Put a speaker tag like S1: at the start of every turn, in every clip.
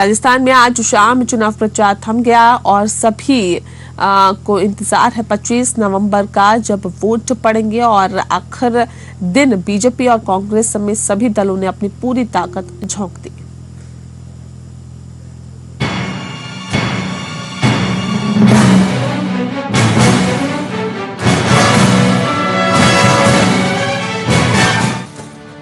S1: राजस्थान में आज शाम चुनाव प्रचार थम गया और सभी को इंतजार है 25 नवंबर का, जब वोट पड़ेंगे और आखिर दिन बीजेपी और कांग्रेस समेत सभी दलों ने अपनी पूरी ताकत झोंक दी।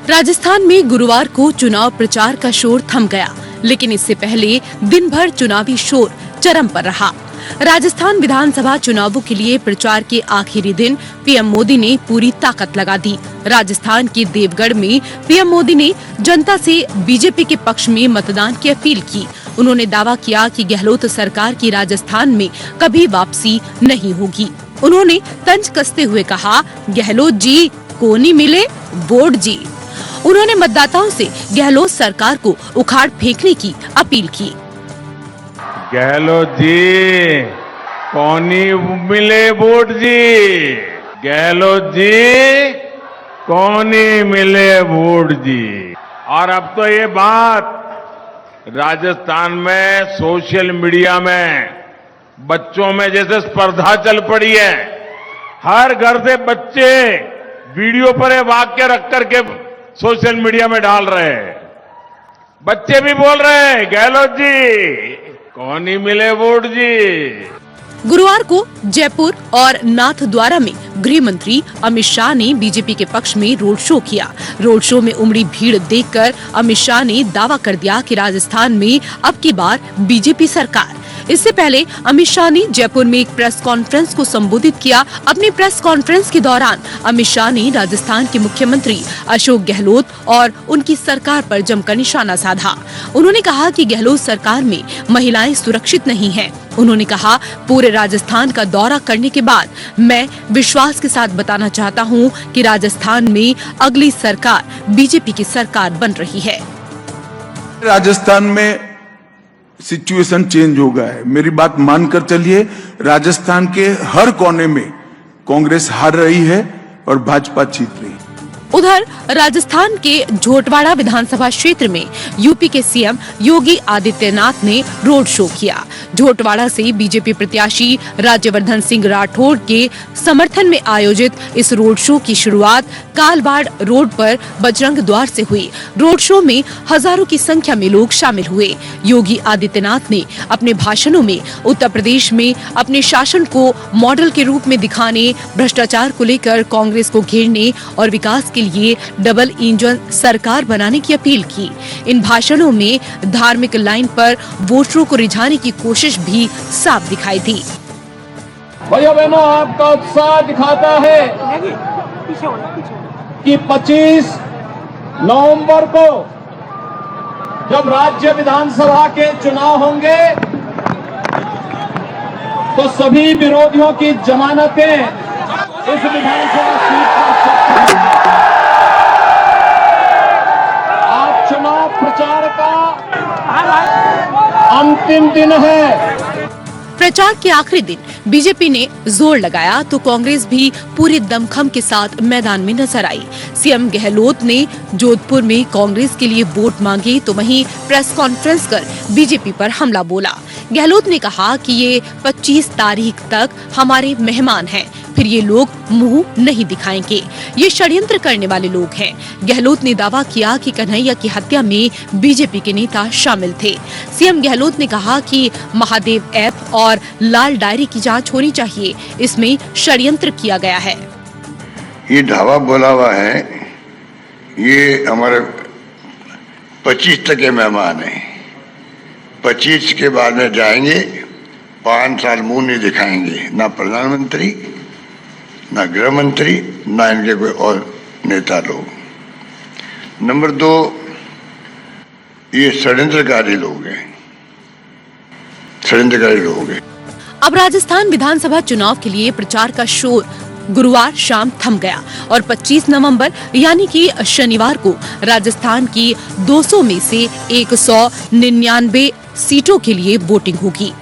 S2: राजस्थान में गुरुवार को चुनाव प्रचार का शोर थम गया, लेकिन इससे पहले दिन भर चुनावी शोर चरम पर रहा। राजस्थान विधानसभा चुनावों के लिए प्रचार के आखिरी दिन पीएम मोदी ने पूरी ताकत लगा दी। राजस्थान के देवगढ़ में पीएम मोदी ने जनता से बीजेपी के पक्ष में मतदान की अपील की। उन्होंने दावा किया कि गहलोत सरकार की राजस्थान में कभी वापसी नहीं होगी। उन्होंने तंज कसते हुए कहा, गहलोत जी को नहीं मिले वोट जी। उन्होंने मतदाताओं से गहलोत सरकार को उखाड़ फेंकने की अपील की।
S3: गहलोत जी कौनी मिले वोट जी, गहलोत जी कौनी मिले वोट जी। और अब तो ये बात राजस्थान में सोशल मीडिया में बच्चों में जैसे स्पर्धा चल पड़ी है। हर घर से बच्चे वीडियो पर ये वाक्य रख करके सोशल मीडिया में डाल रहे हैं। बच्चे भी बोल रहे हैं, गहलोत जी कौन ही मिले वोट जी।
S2: गुरुवार को जयपुर और नाथद्वारा में गृह मंत्री अमित शाह ने बीजेपी के पक्ष में रोड शो किया। रोड शो में उमड़ी भीड़ देखकर अमित शाह ने दावा कर दिया कि राजस्थान में अब की बार बीजेपी सरकार। इससे पहले अमित शाह ने जयपुर में एक प्रेस कॉन्फ्रेंस को संबोधित किया। अपनी प्रेस कॉन्फ्रेंस के दौरान अमित शाह ने राजस्थान के मुख्यमंत्री अशोक गहलोत और उनकी सरकार पर जमकर निशाना साधा। उन्होंने कहा कि गहलोत सरकार में महिलाएं सुरक्षित नहीं हैं। उन्होंने कहा, पूरे राजस्थान का दौरा करने के बाद मैं विश्वास के साथ बताना चाहता हूं कि राजस्थान में अगली सरकार बीजेपी की सरकार बन रही है।
S4: राजस्थान में सिचुएशन चेंज हो गया है। मेरी बात मानकर चलिए, राजस्थान के हर कोने में कांग्रेस हार रही है और भाजपा जीत रही है।
S2: उधर राजस्थान के झोटवाड़ा विधानसभा क्षेत्र में यूपी के सीएम योगी आदित्यनाथ ने रोड शो किया। झोटवाड़ा से बीजेपी प्रत्याशी राज्यवर्धन सिंह राठौड़ के समर्थन में आयोजित इस रोड शो की शुरुआत कालबाड़ रोड पर बजरंग द्वार से हुई। रोड शो में हजारों की संख्या में लोग शामिल हुए। योगी आदित्यनाथ ने अपने भाषणों में उत्तर प्रदेश में अपने शासन को मॉडल के रूप में दिखाने, भ्रष्टाचार को लेकर कांग्रेस को घेरने और विकास के लिए डबल इंजन सरकार बनाने की अपील की। इन भाषणों में धार्मिक लाइन पर वोटरों को रिझाने की कोशिश भी साफ दिखाई दी।
S5: भाइयों बहनों, आपका उत्साह दिखाता है कि 25 नवंबर को जब राज्य विधानसभा के चुनाव होंगे तो सभी विरोधियों की जमानतें इस विधानसभा सीट पर चुनाव प्रचार का अंतिम दिन है।
S2: प्रचार के आखिरी दिन बीजेपी ने जोर लगाया तो कांग्रेस भी पूरे दमखम के साथ मैदान में नजर आई। सीएम गहलोत ने जोधपुर में कांग्रेस के लिए वोट मांगे तो वहीं प्रेस कॉन्फ्रेंस कर बीजेपी पर हमला बोला। गहलोत ने कहा कि ये 25 तारीख तक हमारे मेहमान हैं, फिर ये लोग मुंह नहीं दिखाएंगे। ये षड्यंत्र करने वाले लोग हैं। गहलोत ने दावा किया कि कन्हैया की हत्या में बीजेपी के नेता शामिल थे। सीएम गहलोत ने कहा कि महादेव ऐप और लाल डायरी की जांच होनी चाहिए, इसमें षड्यंत्र किया गया है।
S6: ये ढाबा बोला हुआ है, ये हमारे 25 तक के मेहमान हैं। 25 के बाद में जाएंगे, 5 साल मुंह नहीं दिखाएंगे, ना प्रधानमंत्री, ना गृह मंत्री, ना इनके कोई और नेता लोग। नंबर 2, ये षड्यंत्रकारी लोग हैं, षड्यंत्रकारी लोग हैं।
S2: अब राजस्थान विधानसभा चुनाव के लिए प्रचार का शोर गुरुवार शाम थम गया और 25 नवंबर यानी कि शनिवार को राजस्थान की 200 में से 199 सीटों के लिए वोटिंग होगी।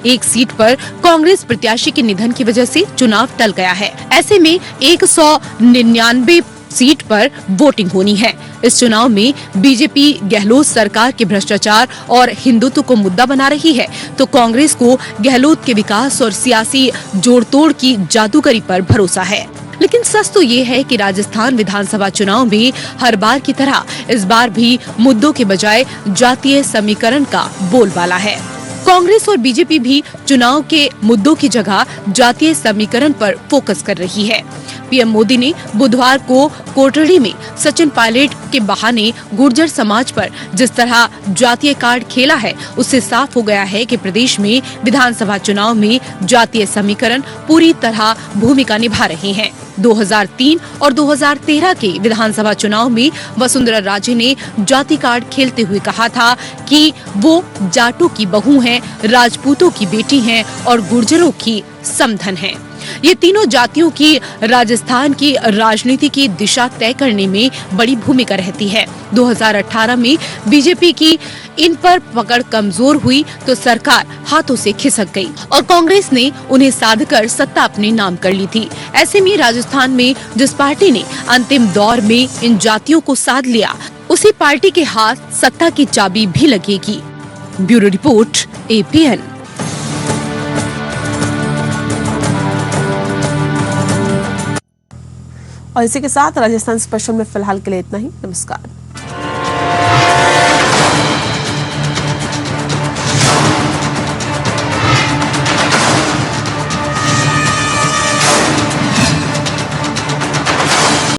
S2: एक सीट पर कांग्रेस प्रत्याशी के निधन की वजह से चुनाव टल गया है। ऐसे में 199 सीट पर वोटिंग होनी है। इस चुनाव में बीजेपी गहलोत सरकार के भ्रष्टाचार और हिंदुत्व को मुद्दा बना रही है, तो कांग्रेस को गहलोत के विकास और सियासी जोड़तोड़ की जादूगरी पर भरोसा है। लेकिन सच तो ये है कि राजस्थान विधानसभा चुनाव में हर बार की तरह इस बार भी मुद्दों के बजाय जातीय समीकरण का बोलबाला है। कांग्रेस और बीजेपी भी चुनाव के मुद्दों की जगह जातीय समीकरण पर फोकस कर रही है। पीएम मोदी ने बुधवार को कोटड़ी में सचिन पायलट के बहाने गुर्जर समाज पर जिस तरह जातीय कार्ड खेला है, उससे साफ हो गया है कि प्रदेश में विधानसभा चुनाव में जातीय समीकरण पूरी तरह भूमिका निभा रहे हैं। 2003 और 2013 के विधानसभा चुनाव में वसुंधरा राजे ने जाति कार्ड खेलते हुए कहा था कि वो जाटों की बहू हैं, राजपूतों की बेटी हैं और गुर्जरों की समधन हैं। ये तीनों जातियों की राजस्थान की राजनीति की दिशा तय करने में बड़ी भूमिका रहती है। 2018 में बीजेपी की इन पर पकड़ कमजोर हुई तो सरकार हाथों से खिसक गई और कांग्रेस ने उन्हें साधकर सत्ता अपने नाम कर ली थी। ऐसे में राजस्थान में जिस पार्टी ने अंतिम दौर में इन जातियों को साध लिया, उसी पार्टी के हाथ सत्ता की चाबी भी लगेगी। Bureau report, APN।
S1: और इसी के साथ राजस्थान स्पेशल में फिलहाल के लिए इतना ही। नमस्कार।